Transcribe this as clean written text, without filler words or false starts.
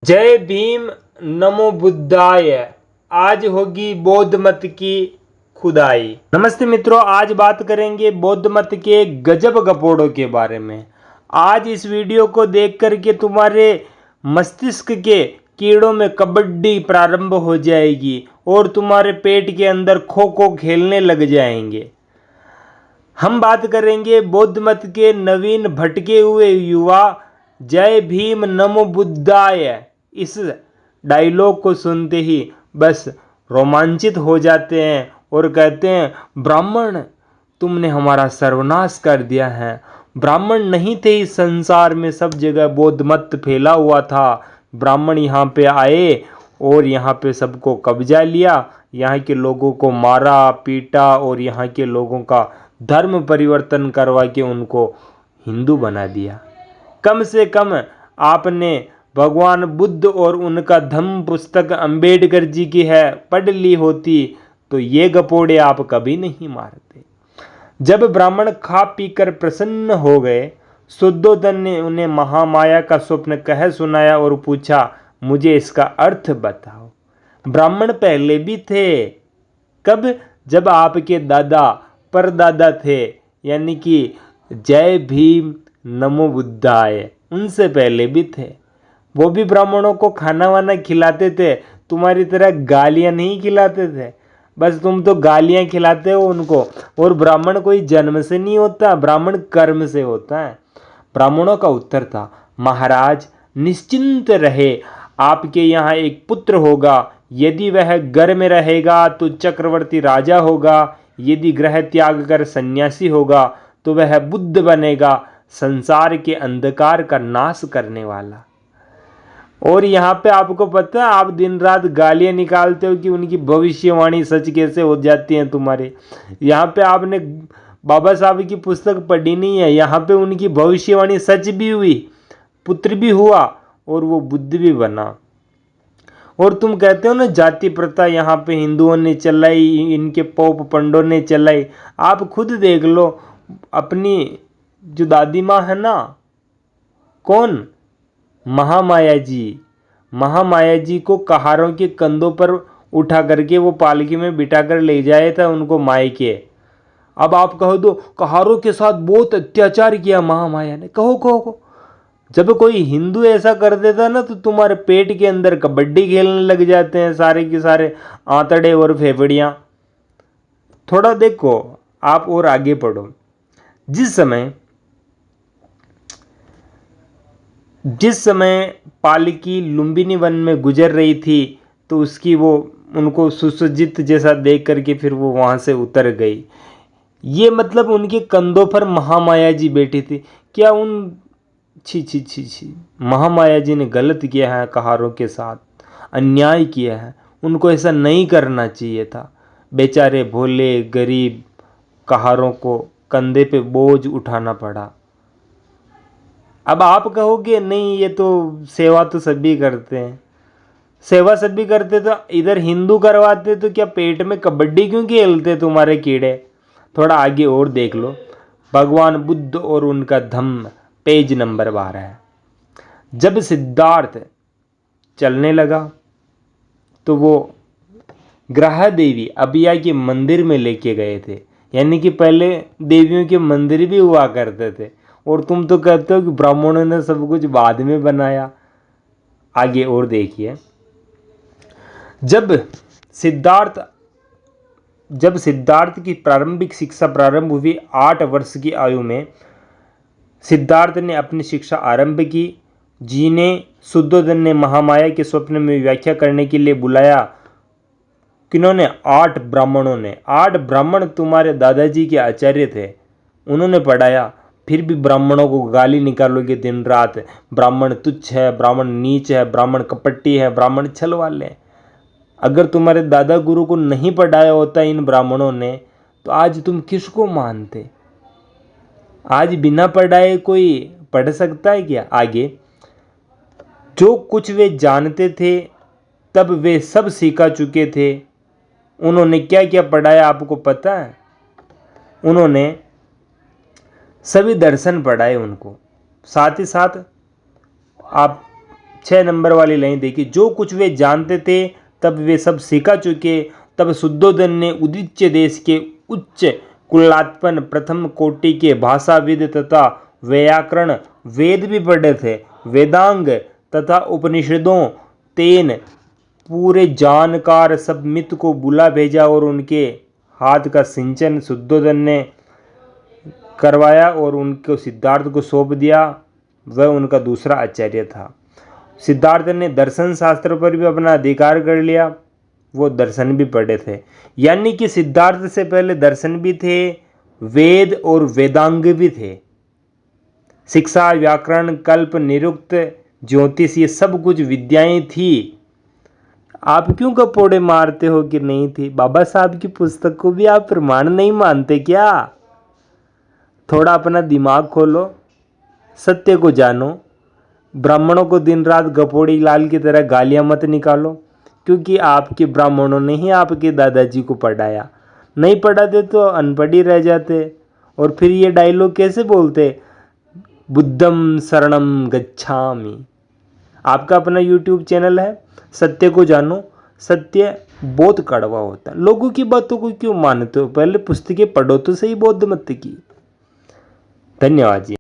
जय भीम नमो बुद्धाय। आज होगी बौद्ध मत की खुदाई। नमस्ते मित्रों, आज बात करेंगे बौद्ध मत के गजब गपोड़ों के बारे में। आज इस वीडियो को देख करके तुम्हारे मस्तिष्क के कीड़ों में कबड्डी प्रारंभ हो जाएगी और तुम्हारे पेट के अंदर खो खो खेलने लग जाएंगे। हम बात करेंगे बौद्ध मत के नवीन भटके हुए युवा जय भीम नमो बुद्धाय। इस डायलॉग को सुनते ही बस रोमांचित हो जाते हैं और कहते हैं, ब्राह्मण तुमने हमारा सर्वनाश कर दिया है। ब्राह्मण नहीं थे इस संसार में, सब जगह बौद्ध मत फैला हुआ था। ब्राह्मण यहाँ पे आए और यहाँ पे सबको कब्जा लिया, यहाँ के लोगों को मारा पीटा और यहाँ के लोगों का धर्म परिवर्तन करवा के उनको हिंदू बना दिया। कम से कम आपने भगवान बुद्ध और उनका धम्म पुस्तक अंबेडकर जी की है पढ़ ली होती तो ये गपोड़े आप कभी नहीं मारते। जब ब्राह्मण खा पीकर प्रसन्न हो गए, शुद्धोधन ने उन्हें महामाया का स्वप्न कह सुनाया और पूछा, मुझे इसका अर्थ बताओ। ब्राह्मण पहले भी थे। कब? जब आपके दादा परदादा थे, यानी कि जय भीम नमो बुद्धाय, उनसे पहले भी थे। वो भी ब्राह्मणों को खाना वाना खिलाते थे, तुम्हारी तरह गालियां नहीं खिलाते थे। बस तुम तो गालियां खिलाते हो उनको। और ब्राह्मण कोई जन्म से नहीं होता, ब्राह्मण कर्म से होता है। ब्राह्मणों का उत्तर था, महाराज निश्चिंत रहे, आपके यहाँ एक पुत्र होगा। यदि वह घर में रहेगा तो चक्रवर्ती राजा होगा, यदि ग्रह त्याग कर सन्यासी होगा तो वह बुद्ध बनेगा, संसार के अंधकार का नाश करने वाला। और यहाँ पे आपको पता है, आप दिन रात गालियां निकालते हो कि उनकी भविष्यवाणी सच कैसे हो जाती है तुम्हारे। यहाँ पे आपने बाबा साहब की पुस्तक पढ़ी नहीं है, यहाँ पे उनकी भविष्यवाणी सच भी हुई, पुत्र भी हुआ और वो बुद्ध भी बना। और तुम कहते हो ना जाति प्रथा यहाँ पे हिंदुओं ने चलाई, इनके पोप पंडों ने चलाई। आप खुद देख लो, अपनी जो दादी माँ है ना, कौन, महामाया जी, महामाया जी को कहारों के कंधों पर उठा करके वो पालकी में बिठा कर ले जाया था उनको मायके। अब आप कहो दो कहारों के साथ बहुत अत्याचार किया महामाया ने, कहो। जब कोई हिंदू ऐसा कर देता ना तो तुम्हारे पेट के अंदर कबड्डी खेलने लग जाते हैं सारे के सारे आंतड़े और फेफड़ियां। थोड़ा देखो आप और आगे पढ़ो। जिस समय पालकी लुम्बिनी वन में गुजर रही थी तो उसकी वो उनको सुसज्जित जैसा देख करके फिर वो वहाँ से उतर गई। ये मतलब उनके कंधों पर महामाया जी बैठी थी। क्या उन छी, महामाया जी ने गलत किया है, कहारों के साथ अन्याय किया है, उनको ऐसा नहीं करना चाहिए था। बेचारे भोले गरीब कहारों को कंधे पे बोझ उठाना पड़ा। अब आप कहोगे नहीं, ये तो सेवा तो सभी करते हैं। सेवा सभी करते तो इधर हिंदू करवाते तो क्या पेट में कबड्डी क्यों खेलते तुम्हारे कीड़े। थोड़ा आगे और देख लो, भगवान बुद्ध और उनका धम्म, पेज नंबर 12। जब सिद्धार्थ चलने लगा तो वो ग्रह देवी अबिया के मंदिर में लेके गए थे, यानी कि पहले देवियों के मंदिर भी हुआ करते थे। और तुम तो कहते हो कि ब्राह्मणों ने सब कुछ बाद में बनाया। आगे और देखिए, जब सिद्धार्थ की प्रारंभिक शिक्षा प्रारंभ हुई 8 वर्ष की आयु में सिद्धार्थ ने अपनी शिक्षा आरंभ की। जी ने शुद्धोधन ने महामाया के स्वप्न में व्याख्या करने के लिए बुलाया। किन्होंने? 8 ब्राह्मणों ने। 8 ब्राह्मण तुम्हारे दादाजी के आचार्य थे, उन्होंने पढ़ाया। फिर भी ब्राह्मणों को गाली निकालोगे दिन रात, ब्राह्मण तुच्छ है, ब्राह्मण नीच है, ब्राह्मण कपटी है, ब्राह्मण छल वाले। अगर तुम्हारे दादा गुरु को नहीं पढ़ाया होता इन ब्राह्मणों ने तो आज तुम किसको मानते? आज बिना पढ़ाए कोई पढ़ सकता है क्या? आगे, जो कुछ वे जानते थे तब वे सब सीखा चुके थे। उन्होंने क्या क्या पढ़ाया आपको पता है? उन्होंने सभी दर्शन पढ़ाए उनको, साथ ही साथ आप 6 नंबर वाली लाइन देखिए, जो कुछ वे जानते थे तब वे सब सीखा चुके। तब शुद्धोधन ने उदीच्य देश के उच्च कुलात्पन प्रथम कोटि के भाषाविद तथा व्याकरण वेद भी पढ़े थे, वेदांग तथा उपनिषदों तेन पूरे जानकार सब मित्र को बुला भेजा और उनके हाथ का सिंचन शुद्धोधन ने करवाया और उनको सिद्धार्थ को सौंप दिया। वह उनका दूसरा आचार्य था। सिद्धार्थ ने दर्शन शास्त्र पर भी अपना अधिकार कर लिया, वो दर्शन भी पढ़े थे। यानी कि सिद्धार्थ से पहले दर्शन भी थे, वेद और वेदांग भी थे। शिक्षा, व्याकरण, कल्प, निरुक्त, ज्योतिष, ये सब कुछ विद्याएं थी। आप क्यों कपोड़े मारते हो कि नहीं थी? बाबा साहब की पुस्तक को भी आप प्रमाण नहीं मानते क्या? थोड़ा अपना दिमाग खोलो, सत्य को जानो। ब्राह्मणों को दिन रात गपोड़ी लाल की तरह गालियां मत निकालो, क्योंकि आपके ब्राह्मणों ने ही आपके दादाजी को पढ़ाया। नहीं पढ़ाते तो अनपढ़ ही रह जाते। और फिर ये डायलॉग कैसे बोलते, बुद्धम शरणम गच्छामि। आपका अपना YouTube चैनल है, सत्य को जानो। सत्य बहुत कड़वा होता है। लोगों की बातों को क्यों मानते हो? पहले पुस्तकें पढ़ो तो सही बौद्ध मत की। धन्यवाद जी।